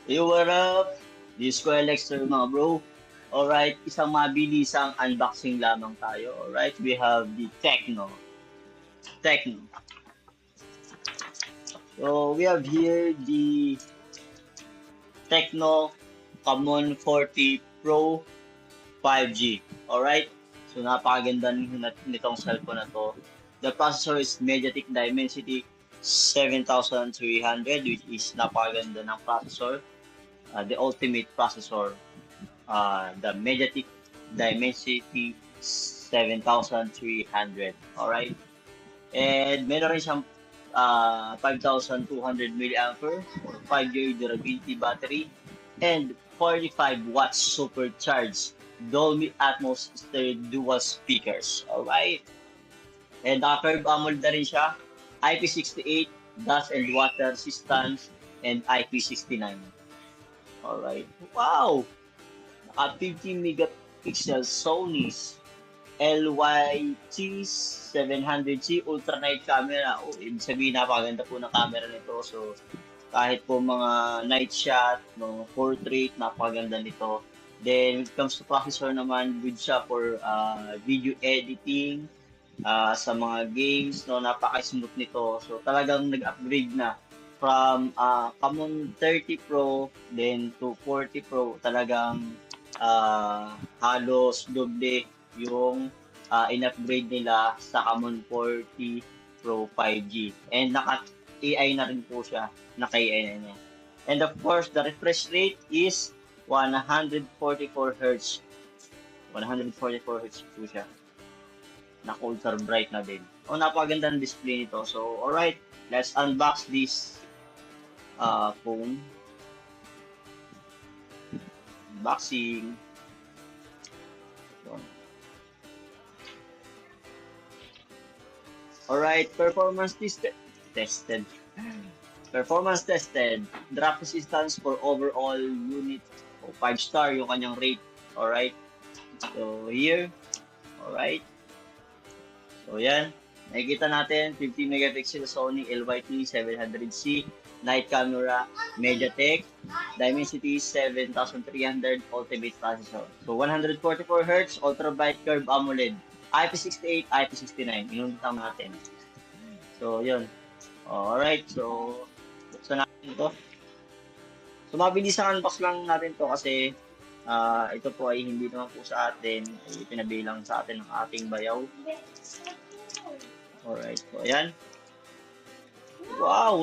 Yo, what up? This ko Lexter mga bro. Alright, isang mabilisang unboxing lamang tayo. Alright, we have the Tecno. So, we have here the Tecno Camon 40 Pro 5G. Alright, so napakaganda nitong cellphone na to. The processor is MediaTek Dimensity 7300, which is napakaganda ng processor. The ultimate processor, the MediaTek Dimensity 7300. Alright? And meron rin siyang 5,200 milliampere or 5-year durability battery and 45 watts supercharged Dolby Atmos stereo dual speakers. Alright? And naka-curve AMOLED na rin siya. IP68, dust and water resistance, and IP69. Alright. Wow! Naka 50 megapixel Sony's LYT700C Ultra Night Camera. Oh, ibig sabihin napakaganda po ng camera nito. So, kahit po mga night shot, no, portrait, napakaganda nito. Then, when it comes to processor naman, good siya for video editing, sa mga games, no, napaka-smooth nito. So, talagang nag-upgrade na from Camon 30 Pro then to 40 Pro. Talagang halos doble yung in-upgrade nila sa Camon 40 Pro 5G. And naka-AI na rin po siya. Naka-AI na niya. And of course, the refresh rate is 144 Hz. 144 Hz po siya. Naka-ultra bright na din. Oh, napakaganda ng display nito. So, alright, let's unbox this phone. Unboxing. Alright, tested. Performance tested. Drop resistance for overall unit. 5-star yung kanyang rate. Alright. So, here. Alright. So, yan. Nakikita natin, 50 megapixel Sony LYT700C. Night camera, MediaTek. Dimensity 7300 Ultimate processor. So, 144 Hz, ultra bright curve AMOLED. IP68, IP69. Inunta natin. So, yun. Alright. So, buksan natin ito. So, mabilis ang unbox lang natin to kasi ito po ay hindi naman po sa atin. Ay pinabilang sa atin ng ating bayaw. Alright. So, ayan. Wow!